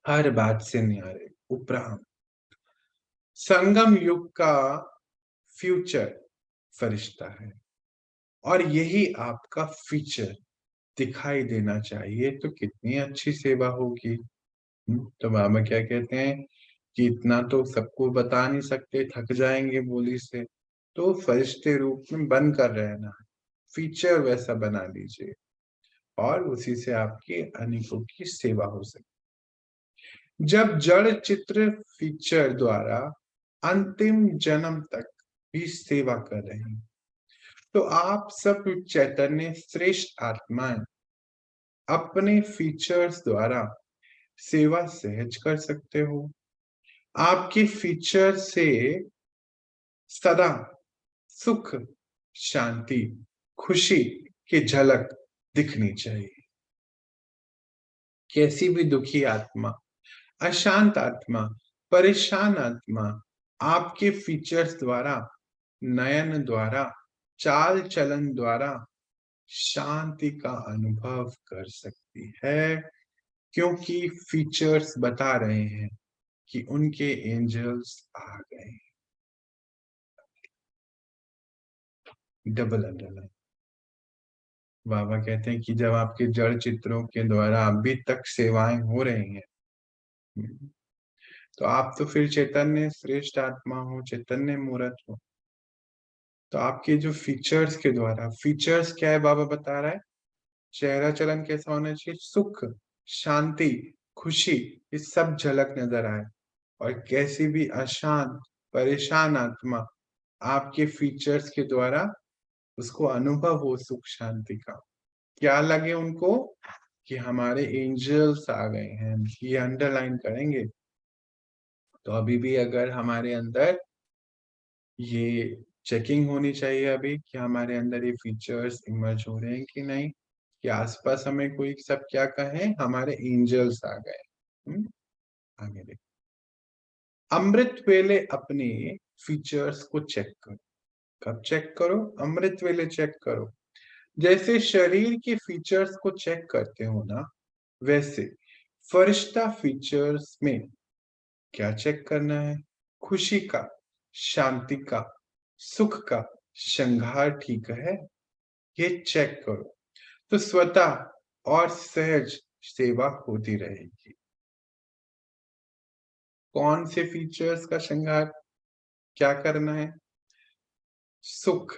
हर बात से न्यारे, उपराम। संगम युग का फ्यूचर फरिश्ता है और यही आपका फीचर दिखाई देना चाहिए, तो कितनी अच्छी सेवा होगी। तो बाबा क्या कहते हैं कि इतना तो सबको बता नहीं सकते, थक जाएंगे बोली से, तो फरिश्ते रूप में बन कर रहना, फीचर वैसा बना लीजिए और उसी से आपकी अनेकों की सेवा हो सके। जब जड़ चित्र फीचर द्वारा अंतिम जन्म तक भी सेवा कर रहे हैं, तो आप सब चैतन्य श्रेष्ठ आत्माएं अपने फीचर्स द्वारा सेवा सहज कर सकते हो। आपके फीचर से सदा सुख, शांति, खुशी की झलक दिखनी चाहिए। कैसी भी दुखी आत्मा, अशांत आत्मा, परेशान आत्मा आपके फीचर्स द्वारा, नयन द्वारा, चाल चलन द्वारा शांति का अनुभव कर सकती है, क्योंकि फीचर्स बता रहे हैं कि उनके एंजल्स आ गए। Double underline. बाबा कहते हैं कि जब आपके जड़ चित्रों के द्वारा अभी तक सेवाएं हो रही हैं, हम्म, तो आप तो फिर चैतन्य श्रेष्ठ आत्मा हो, चैतन्य मूर्त हो। तो आपके जो फीचर्स के द्वारा, फीचर्स क्या है बाबा बता रहा है, चेहरा चलन कैसा होना चाहिए, सुख, शांति, खुशी, ये सब झलक नजर आए। और कैसी भी अशांत, परेशान आत्मा आपके फीचर्स के द्वारा उसको अनुभव हो सुख शांति का। क्या लगे उनको कि हमारे एंजल्स आ गए हैं, ये अंडरलाइन करेंगे। तो अभी भी अगर हमारे अंदर ये चेकिंग होनी चाहिए अभी कि हमारे अंदर ये फीचर्स इमर्ज हो रहे हैं कि नहीं, कि आसपास हमें कोई सब क्या कहे, हमारे एंजल्स आ गए। आगे देखो, अमृत वेले अपने फीचर्स को चेक करो। कब चेक करो, अमृत वेले चेक करो। जैसे शरीर के फीचर्स को चेक करते हो ना, वैसे फरिश्ता फीचर्स में क्या चेक करना है, खुशी का, शांति का, सुख का श्रृंगार ठीक है, ये चेक करो। तो स्वतः और सहज सेवा होती रहेगी। कौन से फीचर्स का श्रृंगार क्या करना है, सुख,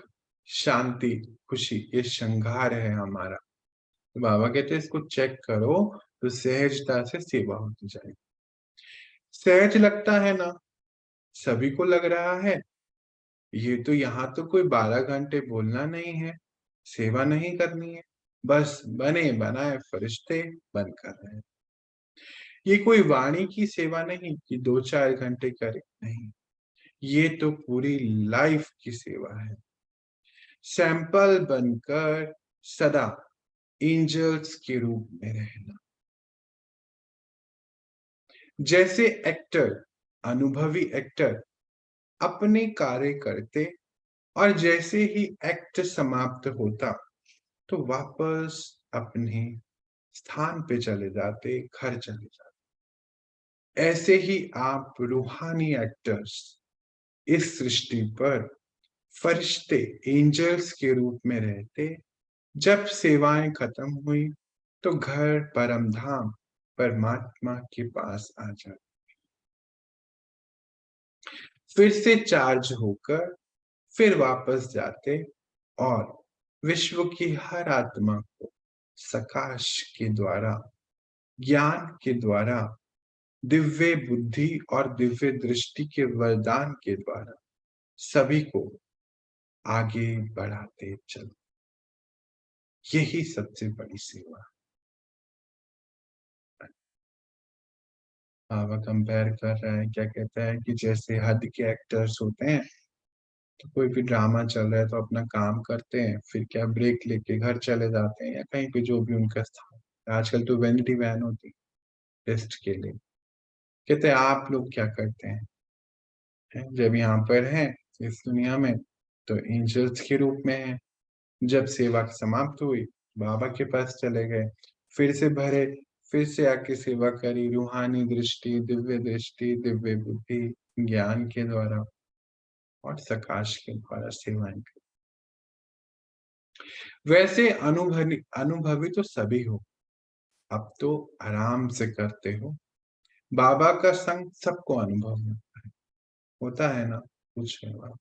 शांति, खुशी, ये श्रृंगार है हमारा। तो बाबा कहते हैं इसको चेक करो, तो सहजता से सेवा होती जाएगी। सहज लगता है ना, सभी को लग रहा है ये तो यहाँ तो कोई 12 घंटे बोलना नहीं है, सेवा नहीं करनी है, बस बने बनाए फरिश्ते बन कर रहे हैं। ये कोई वाणी की सेवा नहीं कि 2-4 घंटे करे, नहीं, ये तो पूरी लाइफ की सेवा है। सैंपल बनकर सदा एंजल्स के रूप में रहना। जैसे एक्टर, अनुभवी एक्टर अपने कार्य करते और जैसे ही एक्ट समाप्त होता तो वापस अपने स्थान पे चले जाते, घर चले जाते। ऐसे ही आप रूहानी एक्टर्स इस सृष्टि पर फरिश्ते, एंजल्स के रूप में रहते। जब सेवाएं खत्म हुई तो घर परम धाम परमात्मा के पास आ जाते, फिर से चार्ज होकर फिर वापस जाते और विश्व की हर आत्मा को सकाश के द्वारा, ज्ञान के द्वारा, दिव्य बुद्धि और दिव्य दृष्टि के वरदान के द्वारा सभी को आगे बढ़ाते चलो। यही सबसे बड़ी सेवा। बाबा कंपेयर कर रहा है, क्या कहता है कि जैसे हद के एक्टर्स होते हैं, तो कोई भी ड्रामा चल रहा है तो अपना काम करते हैं, फिर क्या ब्रेक लेके घर चले जाते हैं या कहीं पे जो भी उनका स्थान। आजकल तो वैनिटी वैन होती है टेस्ट के लिए। कहते हैं आप लोग क्या करते हैं जब यहाँ पर हैं इस दुनिया में, तो एंजल्स के रूप में हैं। जब सेवा समाप्त हुई बाबा के पास चले गए, फिर से भरे, फिर से आके सेवा करी, रूहानी दृष्टि, दिव्य बुद्धि, ज्ञान के द्वारा और सकाश के द्वारा सेवाएं की। वैसे अनुभवी तो सभी हो, अब तो आराम से करते हो। बाबा का संग सबको अनुभव होता है ना, कुछ है बाबा।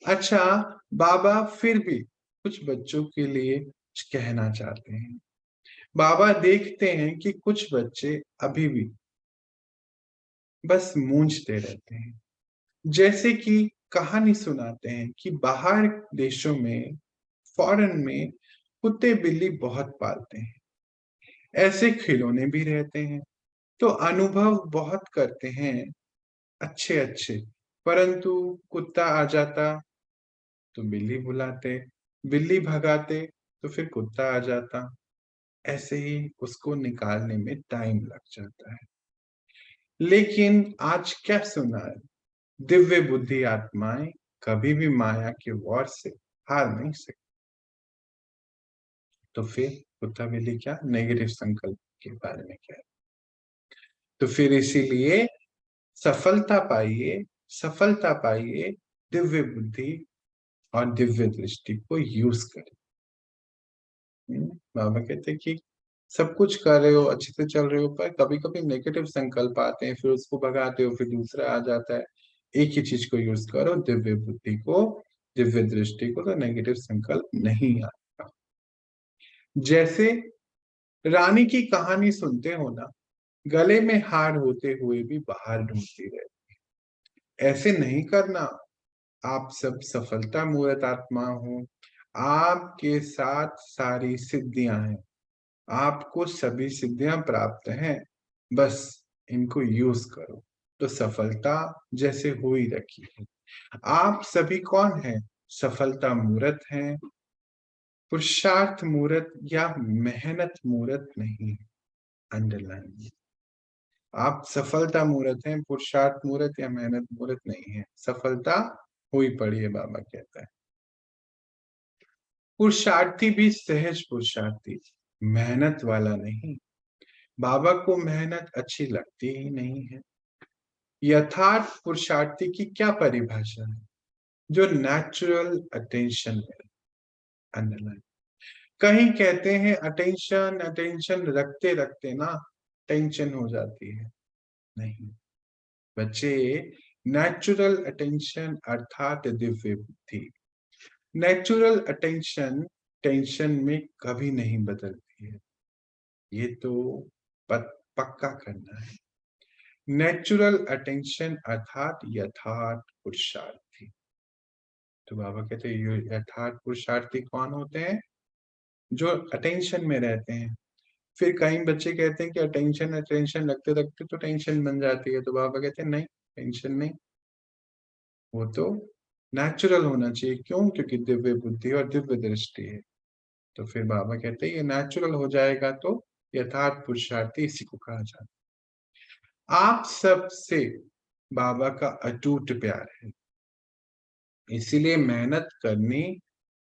अच्छा, बाबा फिर भी कुछ बच्चों के लिए कुछ कहना चाहते हैं। बाबा देखते हैं कि कुछ बच्चे अभी भी बस मूंझते रहते हैं। जैसे कि कहानी सुनाते हैं कि बाहर देशों में, फॉरेन में कुत्ते बिल्ली बहुत पालते हैं, ऐसे खिलौने भी रहते हैं, तो अनुभव बहुत करते हैं अच्छे अच्छे। परंतु कुत्ता आ जाता तो बिल्ली बुलाते, बिल्ली भगाते तो फिर कुत्ता आ जाता, ऐसे ही उसको निकालने में टाइम लग जाता है। लेकिन आज क्या सुना है, दिव्य बुद्धि आत्माएं कभी भी माया के वॉर से हार नहीं सकती। तो फिर कुत्ता बिल्ली क्या, नेगेटिव संकल्प के बारे में क्या है। तो फिर इसीलिए सफलता पाइए, सफलता पाइए, दिव्य बुद्धि और दिव्य दृष्टि को यूज करें। बाबा कहते कि सब कुछ कर रहे हो, अच्छे से चल रहे हो, पर कभी-कभी नेगेटिव संकल्प आते हैं, फिर उसको भगाते हो, फिर दूसरा आ जाता है। एक ही चीज़ को यूज़ करो, दिव्य बुद्धि को, दिव्य दृष्टि को, तो नेगेटिव संकल्प नहीं आता। जैसे रानी की कहानी सुनते हो ना, गले में हार होते हुए भी बाहर ढूँढती रहे। ऐसे नहीं करना। आप सब सफलता मूर्त आत्मा हो। आपके साथ सारी सिद्धियां हैं। आपको सभी सिद्धियां प्राप्त हैं। बस इनको यूज करो तो सफलता जैसे हो ही रखी है। आप सभी कौन हैं? सफलता मूर्त हैं, पुरुषार्थ मूर्त या मेहनत मूर्त नहीं। अंडरलाइन। आप सफलता मूर्त हैं, पुरुषार्थ मूर्त या मेहनत मूर्त नहीं है। सफलता हुई पड़ी है, बाबा कहता है। पुरुषार्थी भी सहज पुरुषार्थी, मेहनत वाला नहीं। बाबा को मेहनत अच्छी लगती ही नहीं है। यथार्थ पुरुषार्थी की क्या परिभाषा है? जो नेचुरल अटेंशन है। अंडरलाइन। कहीं कहते हैं अटेंशन अटेंशन रखते रखते ना टेंशन हो जाती है। नहीं बच्चे, नेचुरल अटेंशन अर्थात दिव्य बुद्धि। नेचुरल अटेंशन टेंशन में कभी नहीं बदलती है। ये तो पक्का करना है। नेचुरल अटेंशन अर्थात यथार्थ पुरुषार्थी। तो बाबा कहते हैं ये यथार्थ पुरुषार्थी कौन होते हैं? जो अटेंशन में रहते हैं। फिर कई बच्चे कहते हैं कि अटेंशन अटेंशन रखते रखते तो टेंशन बन जाती है। तो बाबा कहते हैं नहीं, टेंशन नहीं, वो तो नेचुरल होना चाहिए। क्यों? क्योंकि दिव्य बुद्धि और दिव्य दृष्टि है। तो फिर बाबा कहते हैं ये नेचुरल हो जाएगा तो यथार्थ पुरुषार्थी इसी को कहा जाता है। आप सबसे बाबा का अटूट प्यार है, इसीलिए मेहनत करनी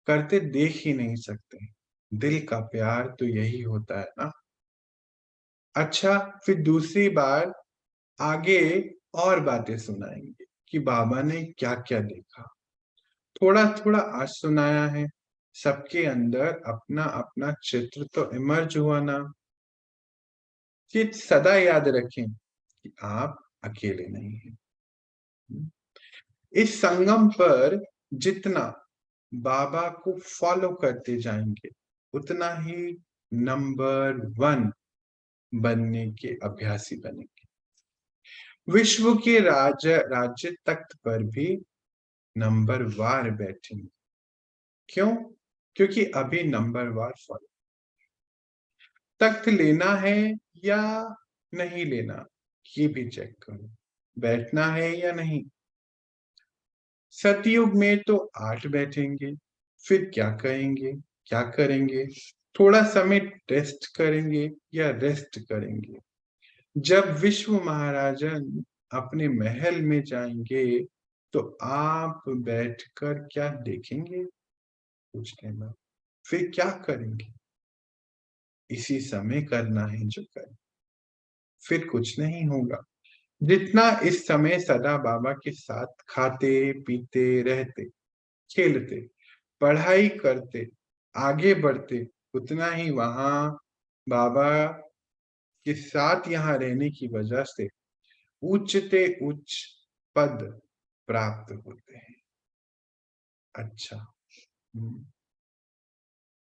करते देख ही नहीं सकते। दिल का प्यार तो यही होता है ना। अच्छा, फिर दूसरी बार आगे और बातें सुनाएंगे कि बाबा ने क्या क्या देखा। थोड़ा थोड़ा आज सुनाया है। सबके अंदर अपना अपना चित्र तो इमर्ज हुआ ना। कि सदा याद रखें कि आप अकेले नहीं हैं। इस संगम पर जितना बाबा को फॉलो करते जाएंगे उतना ही नंबर 1 बनने के अभ्यासी बनेंगे। विश्व के राज्य तख्त पर भी नंबर वार बैठेंगे। क्यों? क्योंकि अभी नंबर वार फॉलो। तख्त लेना है या नहीं लेना, ये भी चेक करो। बैठना है या नहीं। सतयुग में तो 8 बैठेंगे। फिर क्या कहेंगे, क्या करेंगे? थोड़ा समय टेस्ट करेंगे या रेस्ट करेंगे। जब विश्व महाराजन अपने महल में जाएंगे तो आप बैठकर क्या देखेंगे? पूछने में फिर क्या करेंगे? इसी समय करना है जो करें, फिर कुछ नहीं होगा। जितना इस समय सदा बाबा के साथ खाते पीते रहते, खेलते, पढ़ाई करते, आगे बढ़ते, उतना ही वहां बाबा के साथ यहाँ रहने की वजह से उच्चते उच्च पद प्राप्त होते हैं। अच्छा।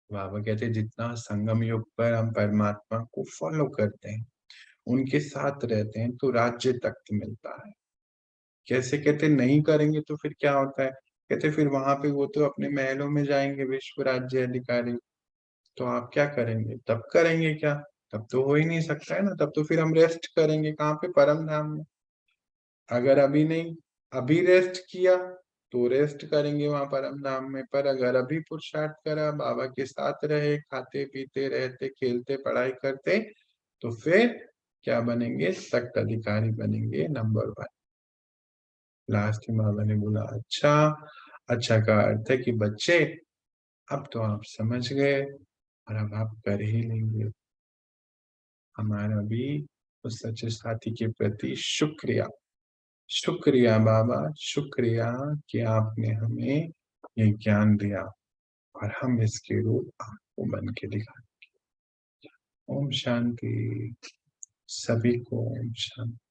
बाबा कहते हैं जितना संगम युग पर हम परमात्मा को फॉलो करते हैं, उनके साथ रहते हैं तो राज्य तक मिलता है। कैसे? कहते नहीं करेंगे तो फिर क्या होता है? कहते फिर वहां पे वो तो अपने महलों में जाएंगे विश्व राज्य अधिकारी। तो आप क्या करेंगे? तब करेंगे क्या? तब तो हो ही नहीं सकता है ना। तब तो फिर हम रेस्ट करेंगे कहाँ पे? परम धाम में। अगर अभी नहीं, अभी रेस्ट किया तो रेस्ट करेंगे वहां परम धाम में। पर अगर अभी पुरुषार्थ करा, बाबा के साथ रहे, खाते पीते रहते, खेलते, पढ़ाई करते, तो फिर क्या बनेंगे? तख्त अधिकारी बनेंगे, नंबर 1। लास्ट में बाबा ने बोला अच्छा। अच्छा का अर्थ है कि बच्चे अब तो आप समझ गए और अब आप कर ही लेंगे। हमारा भी उस सच्चे साथी के प्रति शुक्रिया। शुक्रिया बाबा, शुक्रिया कि आपने हमें ये ज्ञान दिया और हम इसके रूप आपको बन के दिखाए। ओम शांति। सभी को ओम शांति।